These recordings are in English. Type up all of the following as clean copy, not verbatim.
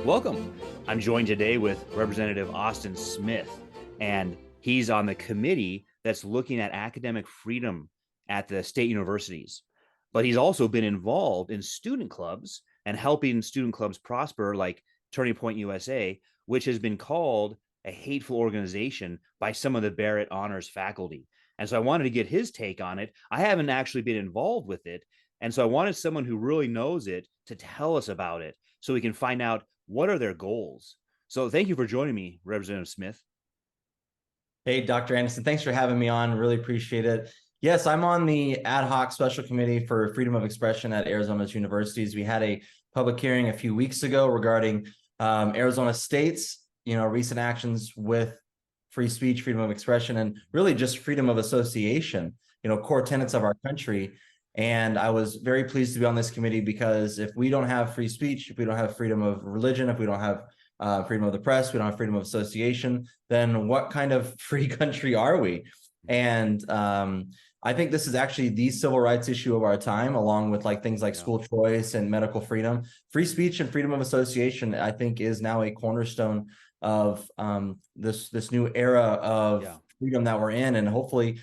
Welcome. I'm joined today with Representative Austin Smith, and he's on the committee that's looking at academic freedom at the state universities. But he's also been involved in student clubs and helping student clubs prosper, like Turning Point USA, which has been called a hateful organization by some of the Barrett Honors faculty. And so I wanted to get his take on it. I haven't actually been involved with it. And so I wanted someone who really knows it to tell us about it so we can find out what are their goals. So thank you for joining me, Representative Smith. Hey, Dr. Anderson, thanks for having me on. Really appreciate it. Yes, I'm on the ad hoc special committee for freedom of expression at Arizona's universities. We had a public hearing a few weeks ago regarding Arizona State's, recent actions with free speech, freedom of expression, and really just freedom of association, core tenets of our country. And I was very pleased to be on this committee because if we don't have free speech, if we don't have freedom of religion, if we don't have freedom of the press, we don't have freedom of association, then what kind of free country are we? And I think this is actually the civil rights issue of our time, along with things like school choice and medical freedom. Free speech and freedom of association, I think, is now a cornerstone of this new era of freedom that we're in, and hopefully,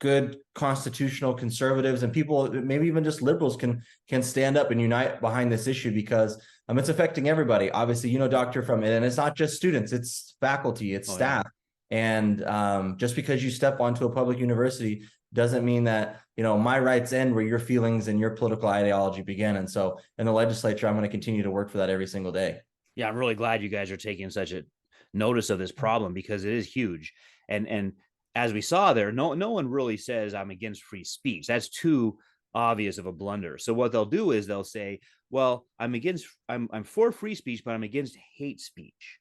good constitutional conservatives and people, maybe even just liberals, can stand up and unite behind this issue because it's affecting everybody. Obviously, Doctor, from it, and it's not just students, it's faculty, it's staff. And just because you step onto a public university doesn't mean that, my rights end where your feelings and your political ideology begin. And so in the legislature, I'm going to continue to work for that every single day. Yeah, I'm really glad you guys are taking such a notice of this problem because it is huge. And as we saw there, no one really says I'm against free speech. That's too obvious of a blunder. So what they'll do is they'll say, well, I'm for free speech, but I'm against hate speech.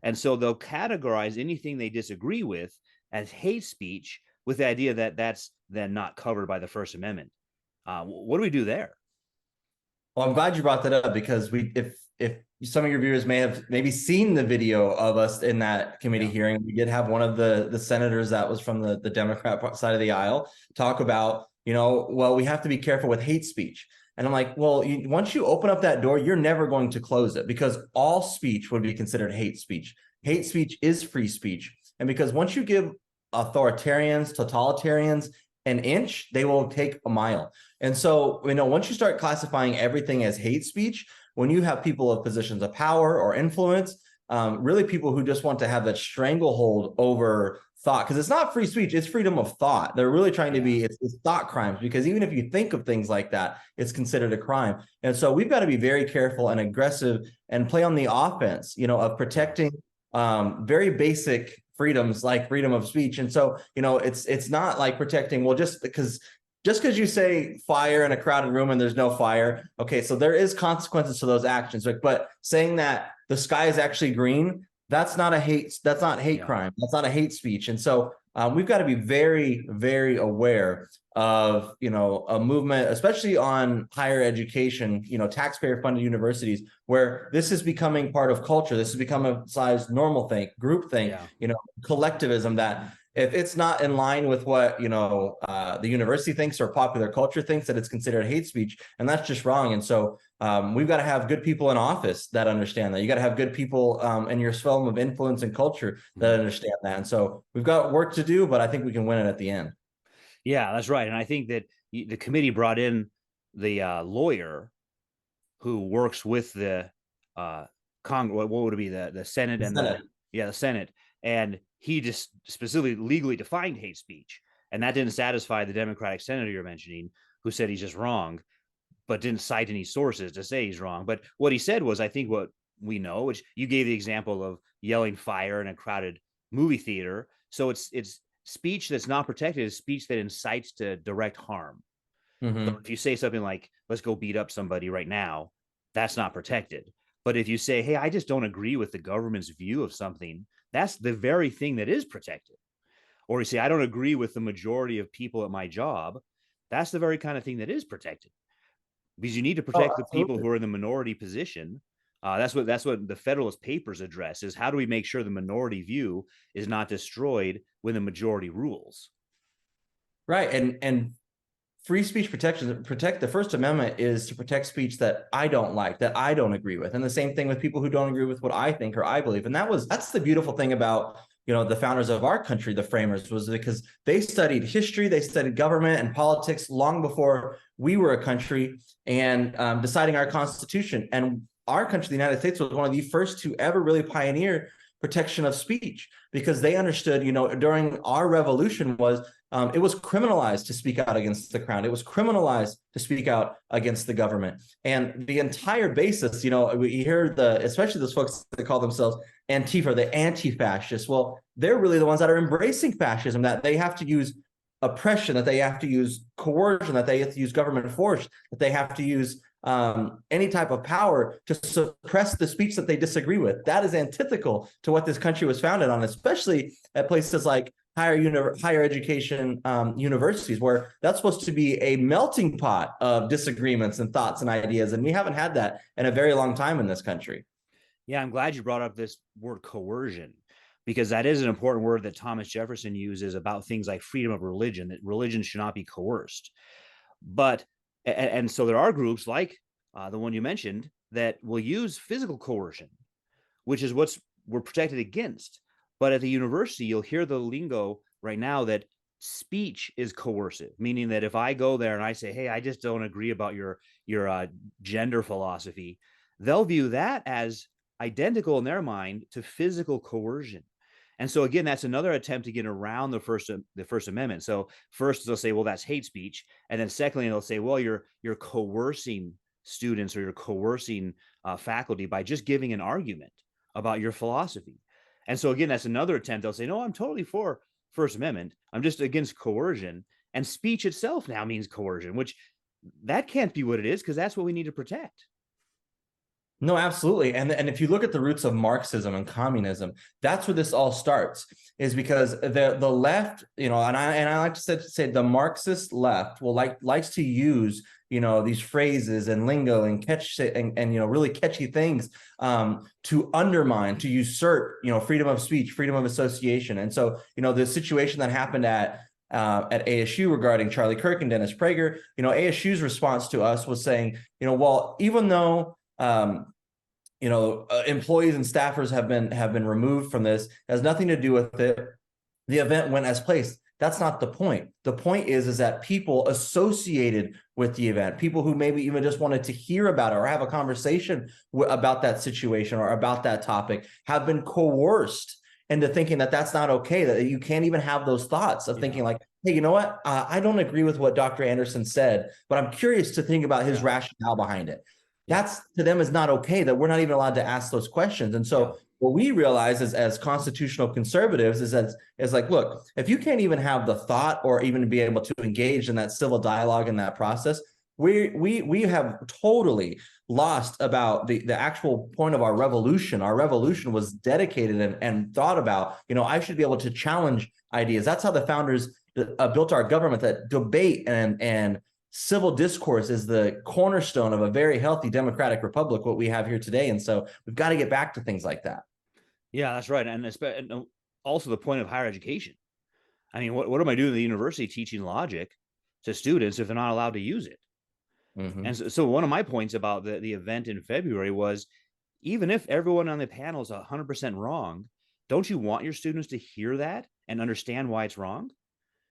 And so they'll categorize anything they disagree with as hate speech with the idea that that's then not covered by the First Amendment. What do we do there? Well, I'm glad you brought that up because if some of your viewers may have maybe seen the video of us in that committee hearing, we did have one of the senators that was from the Democrat side of the aisle talk about, well, we have to be careful with hate speech. And I'm like, well, once you open up that door, you're never going to close it because all speech would be considered hate speech. Hate speech is free speech. And because once you give authoritarians, totalitarians an inch, they will take a mile. And so, once you start classifying everything as hate speech, when you have people of positions of power or influence, really people who just want to have that stranglehold over thought, because it's not free speech, it's freedom of thought. They're really trying to be, it's thought crimes, because even if you think of things like that, it's considered a crime. And so we've got to be very careful and aggressive and play on the offense, of protecting very basic freedoms like freedom of speech. And so, it's not like protecting, well, just because you say fire in a crowded room and there's no fire, okay, so there is consequences to those actions. But saying that the sky is actually green, that's not hate crime. That's not a hate speech. And so we've got to be very, very aware of, a movement, especially on higher education, taxpayer funded universities, where this is becoming part of culture. This has become a size normal thing, group thing, collectivism, that if it's not in line with what, the university thinks or popular culture thinks, that it's considered hate speech. And that's just wrong. And so we've got to have good people in office that understand that. You got to have good people in your realm of influence and culture that understand that. And so we've got work to do, but I think we can win it at the end. Yeah, that's right. And I think that the committee brought in the lawyer who works with the Congress. What would it be? The Senate and the Senate. And he just specifically legally defined hate speech. And that didn't satisfy the Democratic senator you're mentioning, who said he's just wrong, but didn't cite any sources to say he's wrong. But what he said was, I think what we know, which you gave the example of yelling fire in a crowded movie theater. So it's speech that's not protected is speech that incites to direct harm. So if you say something like, let's go beat up somebody right now, that's not protected. But if you say, hey, I just don't agree with the government's view of something, that's the very thing that is protected. Or you say, I don't agree with the majority of people at my job, that's the very kind of thing that is protected. Because you need to protect the people who are in the minority position. That's what the Federalist Papers address, is how do we make sure the minority view is not destroyed when the majority rules? Right. And free speech protection, the First Amendment is to protect speech that I don't like, that I don't agree with. And the same thing with people who don't agree with what I think or I believe. And that's the beautiful thing about, the founders of our country, the framers, was because they studied history, they studied government and politics long before we were a country, and deciding our Constitution. And our country, the United States, was one of the first to ever really pioneer protection of speech, because they understood, during our revolution it was criminalized to speak out against the crown. It was criminalized to speak out against the government. And the entire basis, we hear especially those folks that call themselves Antifa, the anti-fascists. Well, they're really the ones that are embracing fascism, that they have to use oppression, that they have to use coercion, that they have to use government force, that they have to use any type of power to suppress the speech that they disagree with. That is antithetical to what this country was founded on, especially at places like higher education universities, where that's supposed to be a melting pot of disagreements and thoughts and ideas. And we haven't had that in a very long time in this country. Yeah, I'm glad you brought up this word coercion, because that is an important word that Thomas Jefferson uses about things like freedom of religion, that religion should not be coerced. But, and so there are groups like the one you mentioned that will use physical coercion, which is we're protected against. But at the university, you'll hear the lingo right now that speech is coercive, meaning that if I go there and I say, hey, I just don't agree about your gender philosophy, they'll view that as identical in their mind to physical coercion. And so again, that's another attempt to get around the First Amendment. So first they'll say, well, that's hate speech. And then secondly, they'll say, well, you're coercing students, or you're coercing faculty by just giving an argument about your philosophy. And so again, that's another attempt. They'll say, no, I'm totally for First Amendment. I'm just against coercion. And speech itself now means coercion, which that can't be what it is, because that's what we need to protect. No, absolutely. And if you look at the roots of Marxism and communism, that's where this all starts, is because the left, and I like to say the Marxist left likes to use, these phrases and lingo and really catchy things to undermine, to usurp, freedom of speech, freedom of association. And so, the situation that happened at ASU regarding Charlie Kirk and Dennis Prager, ASU's response to us was saying, well, even though employees and staffers have been removed from this, it has nothing to do with it. The event went as planned. That's not the point. The point is that people associated with the event, people who maybe even just wanted to hear about it or have a conversation about that situation or about that topic, have been coerced into thinking that that's not okay, that you can't even have those thoughts of thinking like, hey, you know what? I don't agree with what Dr. Anderson said, but I'm curious to think about his rationale behind it. That's, to them, is not okay, that we're not even allowed to ask those questions. And so what we realize as constitutional conservatives is like, look, if you can't even have the thought or even be able to engage in that civil dialogue in that process, we have totally lost about the actual point of our revolution. Our revolution was dedicated and thought about, I should be able to challenge ideas. That's how the founders built our government, that debate and civil discourse is the cornerstone of a very healthy democratic republic, what we have here today. And so we've got to get back to things like that. Yeah, that's right. And also the point of higher education. I mean, what am I doing at the university teaching logic to students if they're not allowed to use it? Mm-hmm. And so one of my points about the event in February was, even if everyone on the panel is 100% wrong, don't you want your students to hear that and understand why it's wrong?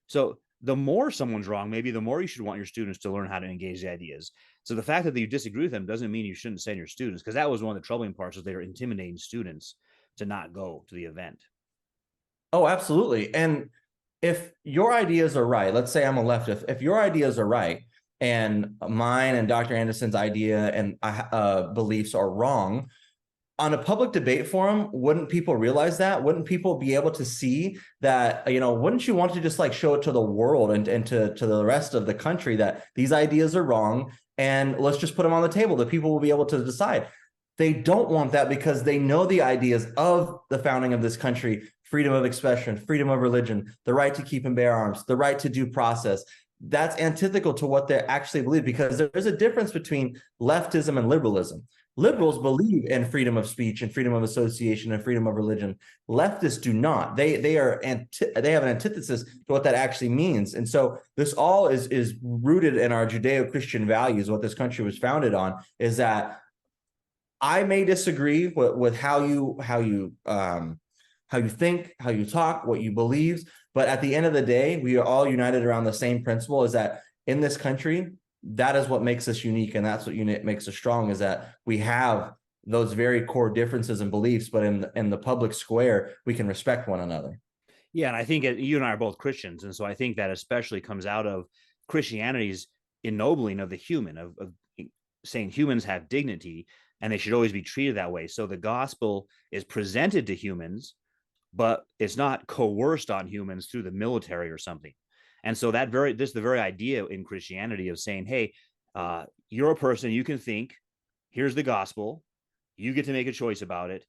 So the more someone's wrong, maybe the more you should want your students to learn how to engage the ideas. So the fact that you disagree with them doesn't mean you shouldn't send your students, because that was one of the troubling parts, is they were intimidating students to not go to the event. Oh, absolutely. And if your ideas are right, let's say I'm a leftist, if your ideas are right and mine and Dr. Anderson's idea and beliefs are wrong, on a public debate forum, wouldn't people realize that? Wouldn't people be able to see that, wouldn't you want to just show it to the world and to the rest of the country that these ideas are wrong, and let's just put them on the table, that people will be able to decide? They don't want that, because they know the ideas of the founding of this country: freedom of expression, freedom of religion, the right to keep and bear arms, the right to due process. That's antithetical to what they actually believe, because there's a difference between leftism and liberalism. Liberals believe in freedom of speech and freedom of association and freedom of religion. Leftists do not. They have an antithesis to what that actually means. And so this all is rooted in our Judeo-Christian values. What this country was founded on is that I may disagree with how you think, how you talk, what you believe, but at the end of the day, we are all united around the same principle: is that in this country, that is what makes us unique, and that's what makes us strong, is that we have those very core differences and beliefs, but in the public square, we can respect one another. Yeah, and I think you and I are both Christians, and so I think that especially comes out of Christianity's ennobling of the human, of saying humans have dignity and they should always be treated that way. So the gospel is presented to humans, but it's not coerced on humans through the military or something. And so this is the very idea in Christianity of saying, hey, you're a person, you can think, here's the gospel, you get to make a choice about it.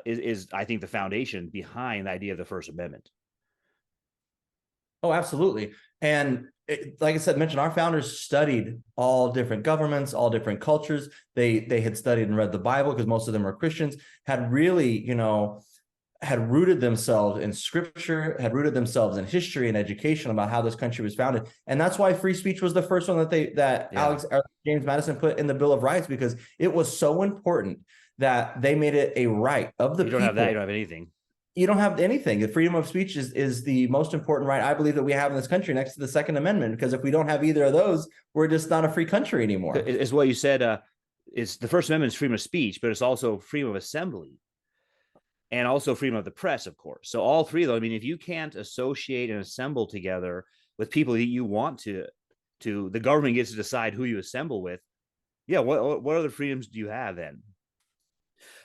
Is I think the foundation behind the idea of the First Amendment. Oh, absolutely. And like I said, mentioned, our founders studied all different governments, all different cultures. They had studied and read the Bible, because most of them were Christians, had really, had rooted themselves in scripture, had rooted themselves in history and education about how this country was founded. And that's why free speech was the first one that James Madison put in the Bill of Rights, because it was so important that they made it a right of the people. You don't have that, you don't have anything. You don't have anything. The freedom of speech is the most important right, I believe, that we have in this country, next to the Second Amendment, because if we don't have either of those, we're just not a free country anymore. It's what you said. It's the First Amendment is freedom of speech, but it's also freedom of assembly and also freedom of the press, of course. So all three of those, I mean, if you can't associate and assemble together with people that you want to the government gets to decide who you assemble with. Yeah, what other freedoms do you have then?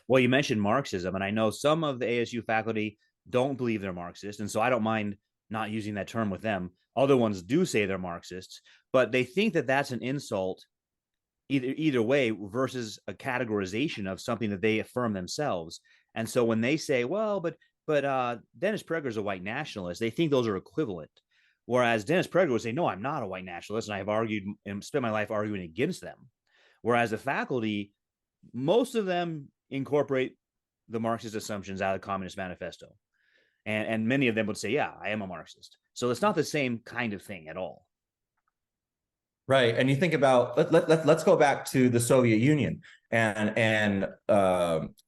Well, you mentioned Marxism, and I know some of the ASU faculty don't believe they're Marxist, and so I don't mind not using that term with them. Other ones do say they're Marxists, but they think that that's an insult either way versus a categorization of something that they affirm themselves. And so when they say, well, but Dennis Prager is a white nationalist, they think those are equivalent. Whereas Dennis Prager would say, no, I'm not a white nationalist, and I have argued and spent my life arguing against them. Whereas the faculty, most of them incorporate the Marxist assumptions out of the Communist Manifesto. And many of them would say, yeah, I am a Marxist. So it's not the same kind of thing at all. Right. And you think about, let's go back to the Soviet Union and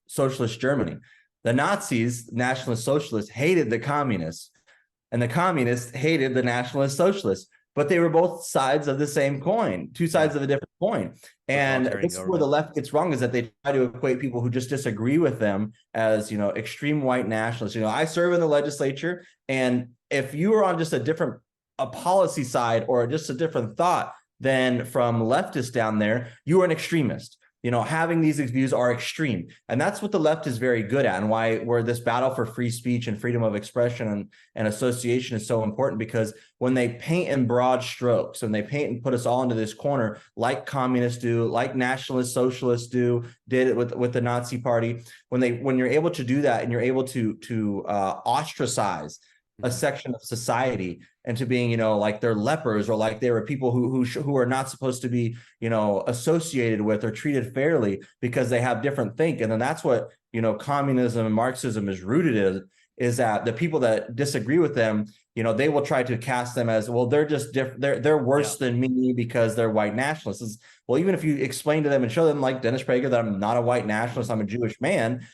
socialist Germany. The Nazis, nationalist socialists, hated the communists, and the communists hated the nationalist socialists, but they were both sides of the same coin, two sides of a different coin. And this is where the left gets wrong, is that they try to equate people who just disagree with them as, extreme white nationalists. I serve in the legislature, and if you are on just a policy side or just a different thought than from leftists down there, you are an extremist. Having these views are extreme. And that's what the left is very good at, and where this battle for free speech and freedom of expression and association is so important, because when they paint in broad strokes and they paint and put us all into this corner, like communists do, like nationalist socialists did it with the Nazi party, when you're able to do that and you're able to ostracize a section of society into being, like they're lepers, or like they were people who are not supposed to be, associated with or treated fairly because they have different think. And then that's what, communism and Marxism is rooted in, is that the people that disagree with them, they will try to cast them as, well, they're just different. They're worse than me because they're white nationalists. Well, even if you explain to them and show them, like Dennis Prager, that I'm not a white nationalist, I'm a Jewish man,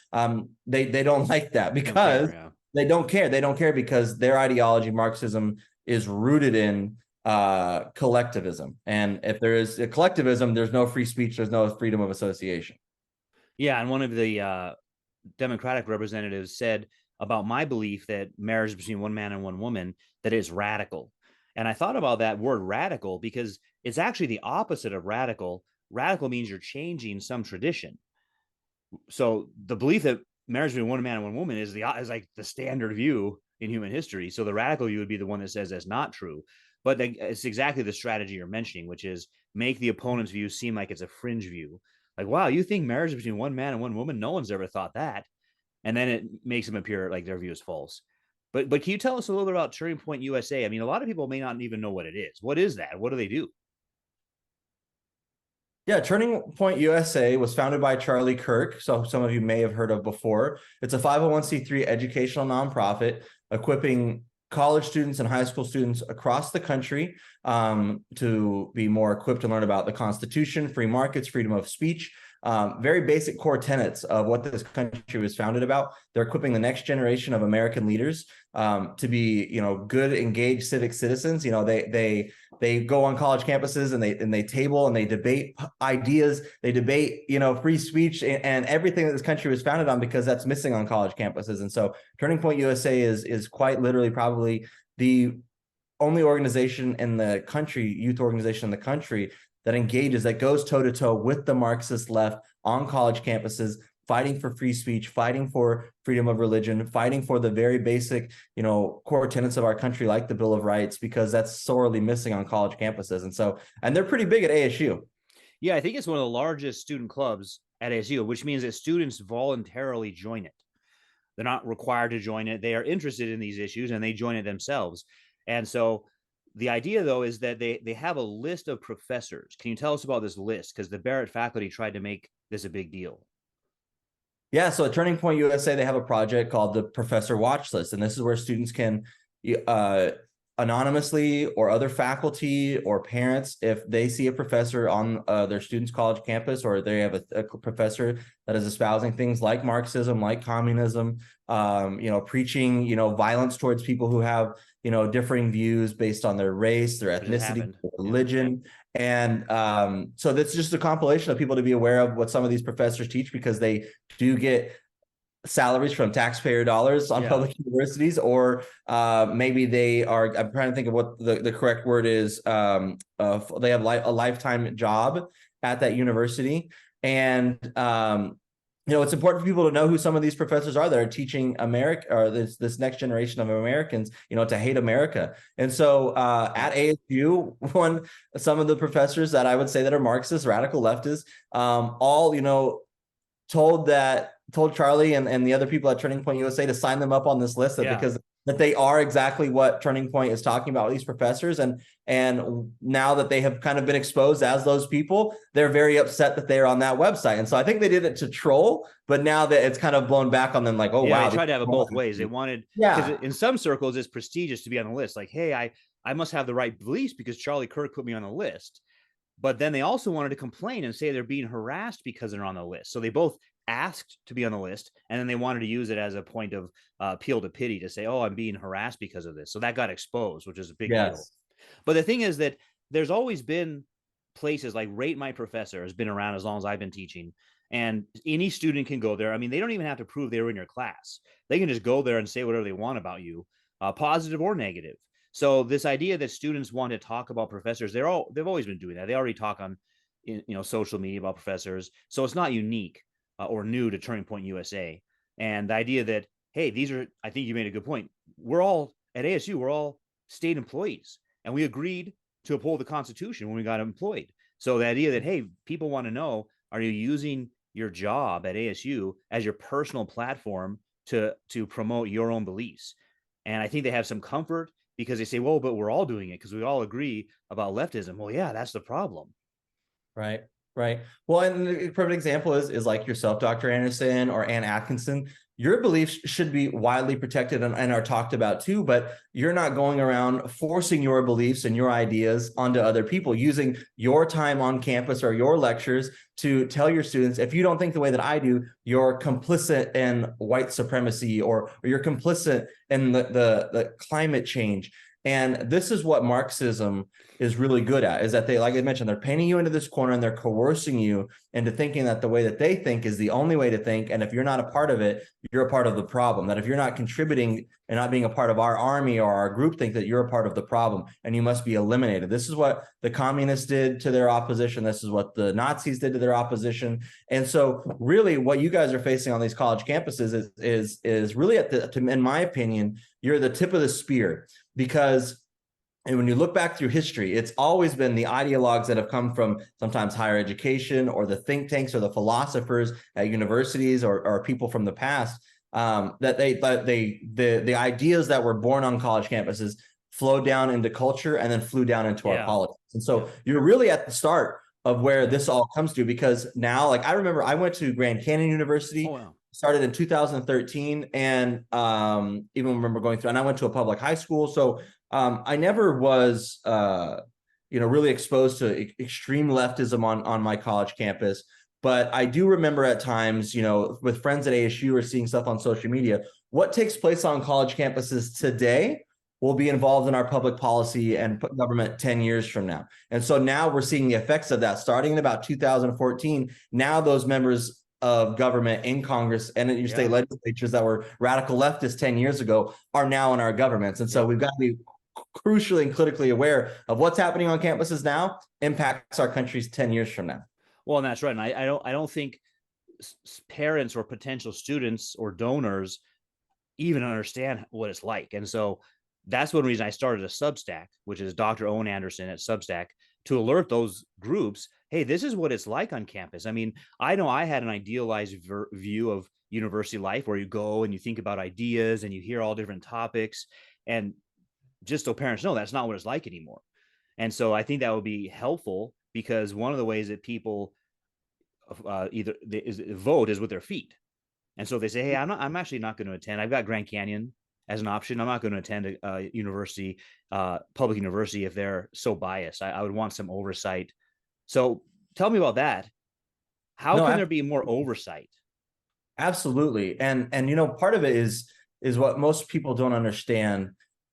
they don't like that, because they don't care. They don't care because their ideology, Marxism, is rooted in collectivism. And if there is a collectivism, there's no free speech, there's no freedom of association. Yeah, and one of the Democratic representatives said about my belief that marriage between one man and one woman, that is radical. And I thought about that word radical, because it's actually the opposite of radical. Radical means you're changing some tradition. So the belief that marriage between one man and one woman is like the standard view in human history. So the radical view would be the one that says that's not true. But it's exactly the strategy you're mentioning, which is make the opponent's view seem like it's a fringe view. Like, wow, you think marriage is between one man and one woman? No one's ever thought that. And then it makes them appear like their view is false. But can you tell us a little bit about Turning Point USA? I mean, a lot of people may not even know what it is. What is that? What do they do? Yeah, Turning Point USA was founded by Charlie Kirk, so some of you may have heard of before. It's a 501c3 educational nonprofit equipping college students and high school students across the country to be more equipped to learn about the Constitution, free markets, freedom of speech, very basic core tenets of what this country was founded about. They're equipping the next generation of American leaders to be, good, engaged civic citizens. They go on college campuses and they table and they debate ideas. They debate, free speech and everything that this country was founded on, because that's missing on college campuses. And so Turning Point USA is quite literally probably the only organization in the country, youth organization in the country, that engages, that goes toe to toe with the Marxist left on college campuses, fighting for free speech, fighting for freedom of religion, fighting for the very basic, core tenets of our country, like the Bill of Rights, because that's sorely missing on college campuses. And they're pretty big at ASU. Yeah, I think it's one of the largest student clubs at ASU, which means that students voluntarily join it. They're not required to join it. They are interested in these issues and they join it themselves. And so the idea, though, is that they have a list of professors. Can you tell us about this list? Because the Barrett faculty tried to make this a big deal. Yeah, so at Turning Point USA, they have a project called the Professor Watch List, and this is where students can anonymously, or other faculty or parents, if they see a professor on their student's college campus, or they have a professor that is espousing things like Marxism, like communism, preaching, violence towards people who have, differing views based on their race, their ethnicity, their religion. Yeah. And so that's just a compilation of people to be aware of what some of these professors teach, because they do get salaries from taxpayer dollars on public universities, or maybe they are, I'm trying to think of what the correct word is, they have a lifetime job at that university. And it's important for people to know who some of these professors are that are teaching America, or this next generation of Americans, to hate America. And so at ASU, some of the professors that I would say that are Marxist, radical leftists, all, told Charlie and the other people at Turning Point USA to sign them up on this list, because that they are exactly what Turning Point is talking about with these professors. And now that they have kind of been exposed as those people, they're very upset that they're on that website. And so I think they did it to troll, but now that it's kind of blown back on them, like, oh, wow. They tried to have it both ways. They wanted, because in some circles, it's prestigious to be on the list. Like, hey, I must have the right beliefs because Charlie Kirk put me on the list. But then they also wanted to complain and say they're being harassed because they're on the list. So they both asked to be on the list, and then they wanted to use it as a point of appeal to pity, to say, oh, I'm being harassed because of this. So that got exposed, which is a big deal. But the thing is that there's always been places like Rate My Professor has been around as long as I've been teaching, and any student can go there. I mean, they don't even have to prove they were in your class. They can just go there and say whatever they want about you, positive or negative. So this idea that students want to talk about professors, they've always been doing that. They already talk on social media about professors. So it's not unique or new to Turning Point USA. And the idea that, hey, I think you made a good point. We're all at ASU, we're all state employees, and we agreed to uphold the Constitution when we got employed. So the idea that, hey, people want to know, are you using your job at ASU as your personal platform to promote your own beliefs? And I think they have some comfort, because they say, well, but we're all doing it because we all agree about leftism. Well, yeah, that's the problem. Right. Well, and the perfect example is like yourself, Dr. Anderson, or Ann Atkinson. Your beliefs should be widely protected and are talked about too, but you're not going around forcing your beliefs and your ideas onto other people, using your time on campus or your lectures to tell your students, if you don't think the way that I do, you're complicit in white supremacy, or you're complicit in the climate change. And this is what Marxism is really good at, is that they, like I mentioned, they're painting you into this corner and they're coercing you into thinking that the way that they think is the only way to think. And if you're not a part of it, you're a part of the problem. That if you're not contributing and not being a part of our army or our group, think that you're a part of the problem and you must be eliminated. This is what the communists did to their opposition. This is what the Nazis did to their opposition. And so really what you guys are facing on these college campuses is really in my opinion, you're the tip of the spear. Because and when you look back through history, it's always been the ideologues that have come from sometimes higher education, or the think tanks, or the philosophers at universities, or people from the past, that the ideas that were born on college campuses flowed down into culture and then flew down into our politics. And so you're really at the start of where this all comes to, because now, like, I remember I went to Grand Canyon University, Oh wow. started in 2013, and even remember going through, and I went to a public high school. So I never was really exposed to extreme leftism on my college campus. But I do remember at times, with friends at ASU or seeing stuff on social media, what takes place on college campuses today will be involved in our public policy and government 10 years from now. And so now we're seeing the effects of that starting in about 2014. Now those members of government in Congress and in your state legislatures that were radical leftists 10 years ago are now in our governments. And so we've got to be crucially and critically aware of what's happening on campuses now impacts our countries 10 years from now. Well, and that's right. And I don't think parents or potential students or donors even understand what it's like. And so that's one reason I started a Substack, which is Dr. Owen Anderson at Substack, to alert those groups, hey, this is what it's like on campus. I mean, I know I had an idealized view of university life where you go and you think about ideas and you hear all different topics. And just so parents know, that's not what it's like anymore. And so I think that would be helpful, because one of the ways that people vote is with their feet. And so if they say, hey, I'm actually not going to attend. I've got Grand Canyon as an option. I'm not going to attend a university, public university, if they're so biased. I would want some oversight. So tell me about that. How can there be more oversight? Absolutely. And part of it is what most people don't understand.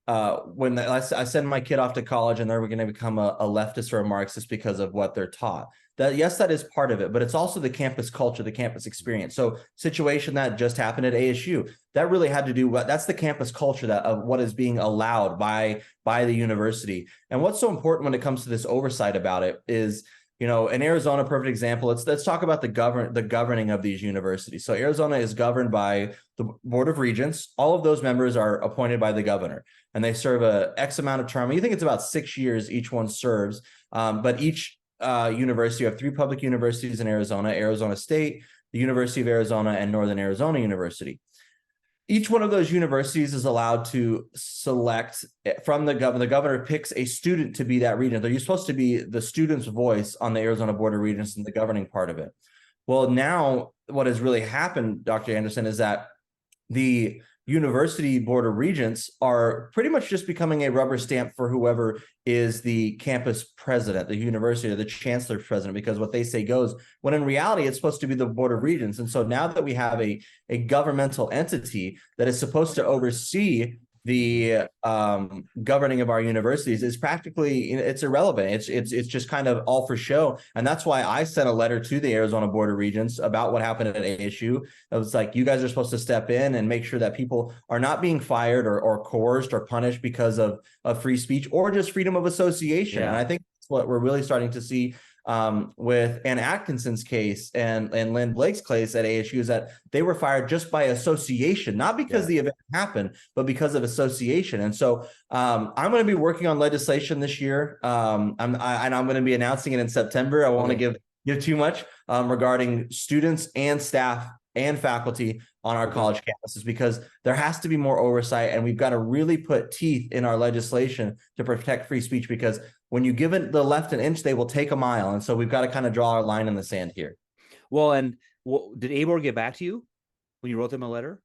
When I send my kid off to college and they're going to become a leftist or a Marxist because of what they're taught. Yes, that is part of it, but it's also the campus culture, the campus experience. So situation that just happened at ASU, that really had to do that's the campus culture of what is being allowed by the university. And what's so important when it comes to this oversight about it is, in Arizona, perfect example. Let's talk about the governing of these universities. So Arizona is governed by the Board of Regents. All of those members are appointed by the governor, and they serve a X amount of term. You think it's about 6 years each one serves, but each university, you have 3 public universities in Arizona: Arizona State, the University of Arizona, and Northern Arizona University. Each one of those universities is allowed to select from the governor. The governor picks a student to be that regent. You're supposed to be the student's voice on the Arizona Board of Regents and the governing part of it. Well, now what has really happened, Dr. Anderson, is that the University Board of Regents are pretty much just becoming a rubber stamp for whoever is the campus president, the university, or the chancellor's president, because what they say goes, when in reality, it's supposed to be the Board of Regents. And so now that we have a governmental entity that is supposed to oversee the governing of our universities, is practically, it's irrelevant. It's just kind of all for show. And that's why I sent a letter to the Arizona Board of Regents about what happened at ASU. It was like, you guys are supposed to step in and make sure that people are not being fired or coerced or punished because of free speech or just freedom of association. And I think that's what we're really starting to see with Ann Atkinson's case and Lynn Blake's case at ASU, is that they were fired just by association, not because the event happened, but because of association. And so I'm going to be working on legislation this year. I'm going to be announcing it in September. I won't want to give too much regarding students and staff and faculty on our college campuses, because there has to be more oversight, and we've got to really put teeth in our legislation to protect free speech, because when you give it the left an inch, they will take a mile. And so we've got to kind of draw our line in the sand here. Well, and did ABOR get back to you when you wrote them a letter?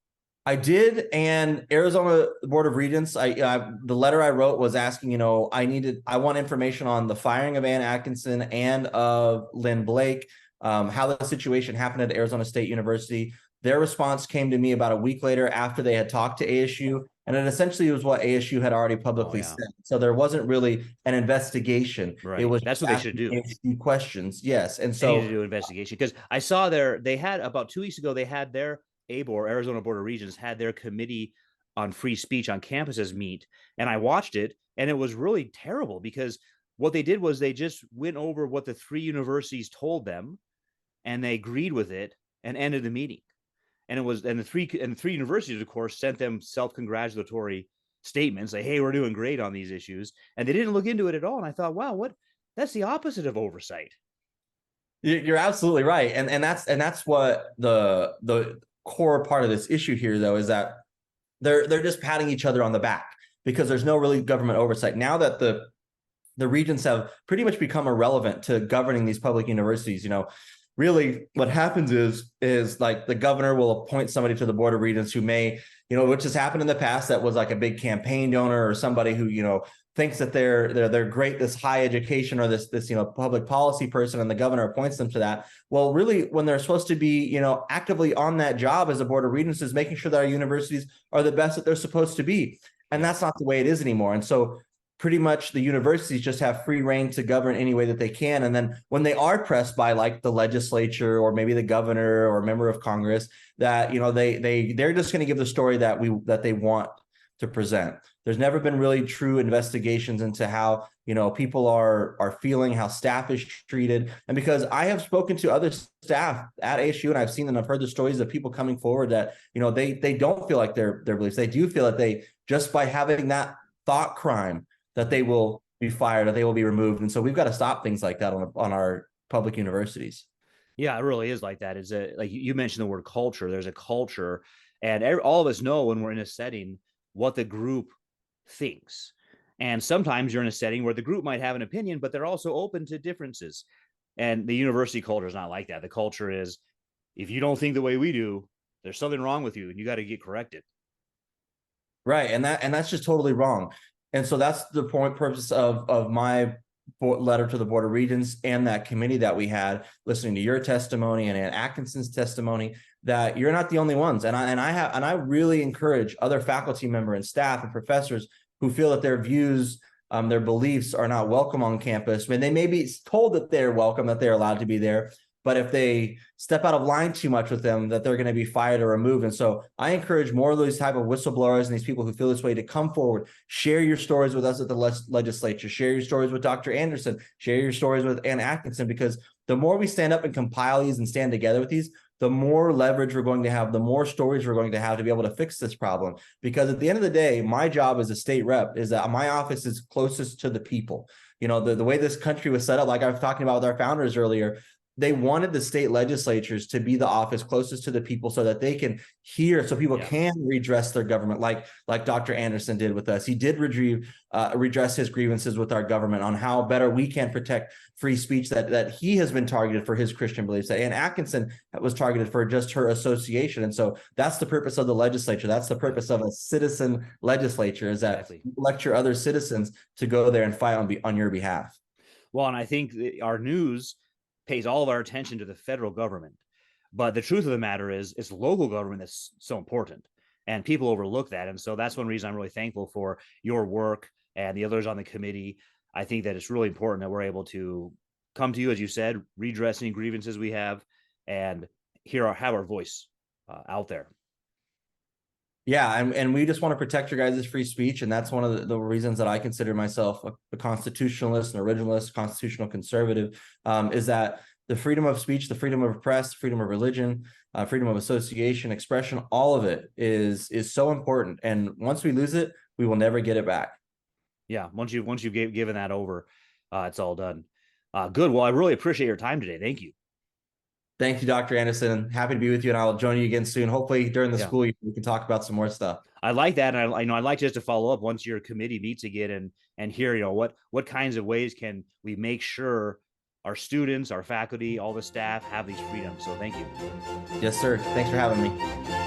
I did, and Arizona Board of Regents, the letter I wrote was asking, I want information on the firing of Ann Atkinson and of Lynn Blake, how the situation happened at Arizona State University. Their response came to me about a week later after they had talked to ASU, and it essentially was what ASU had already publicly said. So there wasn't really an investigation. Right. It was that's what they should do. Questions, yes. And so they need to do an investigation, because I saw they had about 2 weeks ago, they had their ABOR, Arizona Board of Regents, had their committee on free speech on campuses meet, and I watched it, and it was really terrible, because what they did was they just went over what the 3 universities told them, and they agreed with it and ended the meeting. And the three universities, of course, sent them self-congratulatory statements, like, hey, we're doing great on these issues. And they didn't look into it at all. And I thought, wow, that's the opposite of oversight. You're absolutely right. And that's what the core part of this issue here, though, is that they're just patting each other on the back, because there's no really government oversight. Now that the the regents have pretty much become irrelevant to governing these public universities. Really what happens is like the governor will appoint somebody to the board of regents who may, which has happened in the past, that was like a big campaign donor or somebody who, thinks that they're great, this high education or this public policy person, and the governor appoints them to that. Well, really, when they're supposed to be, actively on that job as a board of regents, is making sure that our universities are the best that they're supposed to be. And that's not the way it is anymore. And so pretty much the universities just have free reign to govern any way that they can. And then when they are pressed by like the legislature or maybe the governor or a member of Congress, that they're just going to give the story that they want to present. There's never been really true investigations into how people are feeling, how staff is treated. And because I have spoken to other staff at ASU and I've seen and I've heard the stories of people coming forward that they don't feel like their beliefs. They do feel that they, just by having that thought crime, that they will be fired or they will be removed. And so we've got to stop things like that on our public universities. Yeah, it really is like that. Is like you mentioned the word culture. There's a culture, and all of us know when we're in a setting what the group thinks. And sometimes you're in a setting where the group might have an opinion, but they're also open to differences. And the university culture is not like that. The culture is, if you don't think the way we do, there's something wrong with you and you got to get corrected. Right. And that's just totally wrong. And so that's the purpose of my letter to the Board of Regents and that committee that we had, listening to your testimony and Ann Atkinson's testimony, that you're not the only ones. And I really encourage other faculty members and staff and professors who feel that their views, their beliefs are not welcome on campus. I mean, they may be told that they're welcome, that they're allowed to be there, but if they step out of line too much with them, that they're going to be fired or removed. And so I encourage more of those type of whistleblowers and these people who feel this way to come forward, share your stories with us at the legislature, share your stories with Dr. Anderson, share your stories with Ann Atkinson, because the more we stand up and compile these and stand together with these, the more leverage we're going to have, the more stories we're going to have to be able to fix this problem. Because at the end of the day, my job as a state rep is that my office is closest to the people. The way this country was set up, like I was talking about with our founders earlier, they wanted the state legislatures to be the office closest to the people so that they can hear, so people can redress their government, like Dr. Anderson did with us. He did redress his grievances with our government on how better we can protect free speech that he has been targeted for his Christian beliefs, that Ann Atkinson was targeted for just her association. And so that's the purpose of the legislature. That's the purpose of a citizen legislature, is that you lecture other citizens to go there and fight on your behalf. Well, and I think our news pays all of our attention to the federal government. But the truth of the matter is, it's local government that's so important. And people overlook that. And so that's one reason I'm really thankful for your work and the others on the committee. I think that it's really important that we're able to come to you, as you said, redress any grievances we have, and have our voice out there. Yeah, and we just want to protect your guys' free speech, and that's one of the reasons that I consider myself a constitutionalist, an originalist, constitutional conservative, is that the freedom of speech, the freedom of press, freedom of religion, freedom of association, expression, all of it is so important. And once we lose it, we will never get it back. Yeah, once you've given that over, it's all done. Good. Well, I really appreciate your time today. Thank you. Thank you, Dr. Anderson. Happy to be with you, and I'll join you again soon. Hopefully during the school year, we can talk about some more stuff. I like that. And I'd like just to follow up once your committee meets again and hear, what kinds of ways can we make sure our students, our faculty, all the staff have these freedoms. So thank you. Yes, sir. Thanks for having me.